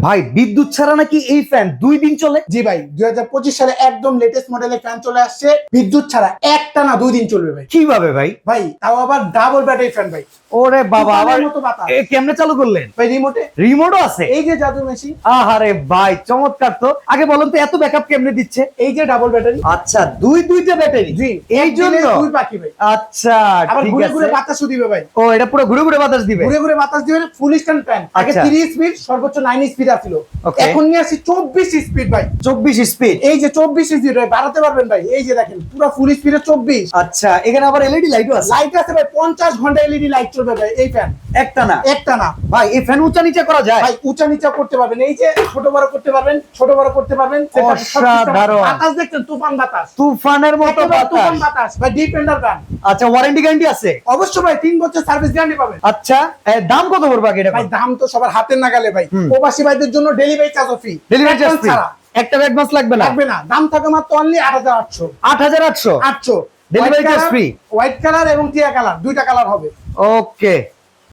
ভাই বিদ্যুৎ ছাড়া নাকি এই ফ্যান 2 দিন চলে? জি ভাই, 2025 সালে একদম লেটেস্ট মডেলের ফ্যান চলে আসছে, বিদ্যুৎ ছাড়া একটা না 2 দিন চলবে ভাই। কিভাবে ভাই? ভাই তাও আবার ডাবল ব্যাটারি ফ্যান ভাই। ওরে বাবা, তুফানের আবার মতো বাতাস। কেমনে চালু করলেন? ভাই রিমোটে, রিমোটও আছে? এই যে জাদু মেশিন। আহারে ভাই চমৎকার তো। আগে বলুন তো এত ব্যাকআপ কেমনে দিচ্ছে? এই যে ডাবল ব্যাটারি। আচ্ছা, দুইটা ব্যাটারি। জি, এই জন্য দুই পাখি ভাই। আচ্ছা আবার ঠিক ঘুরে ঘুরে আছে। বাতাসও দিবে ভাই। ও এটা পুরো ঘুরে ঘুরে বাতাস দিবে? ঘুরে ঘুরে বাতাস দিবে, ফুল স্ট্যান্ড ফ্যান। আগে আচ্ছা। 30 স্পিড, সর্বোচ্চ 9 স্পিড আছিল। Okay. এখন নিয়ে আসি 24 স্পিড ভাই। 24 স্পিড? এই যে 24 স্পিড ভাই, বাড়াতে পারবেন ভাই। এই যে দেখেন পুরো ফুল স্পিডে 24। আচ্ছা, এখানে আবার এলইডি লাইটও আছে? লাইট আছে ভাই, 50 ঘন্টা এলইডি লাইট চলবে ভাই এই ফ্যান। একটা না? একটা না ভাই এই ফ্যান উঁচা নিচে করা যায়? ভাই, উঁচা নিচা করতে পারবেন। এই যে ছোট বড় করতে পারবেন, ছোট বড় করতে পারবেন। অসাধারণ। বাতাস দেখছেন, তুফান বাতাস, তুফানের মতো একেবারে তুফান বাতাস। বাতাস ভাই। Defender fan. আচ্ছা, ওয়ারেন্টি গ্যারান্টি আছে? অবশ্যই ভাই, 3 বছর সার্ভিস গ্যারান্টি পাবেন। আচ্ছা, দাম কত পড়বে আগে এটা? ভাই দাম তো সবার হাতের নাগালে ভাই। প্রবাসী ভাইদের জন্য delivery charge free. Delivery charge free? একটা অ্যাডভান্স লাগবে না? লাগবে না। দাম থাকে মাত্র only 8800। 8800? 800 delivery charge free? White colour এবং টিয়া কালার, দুইটা কালার হবে। ওকে।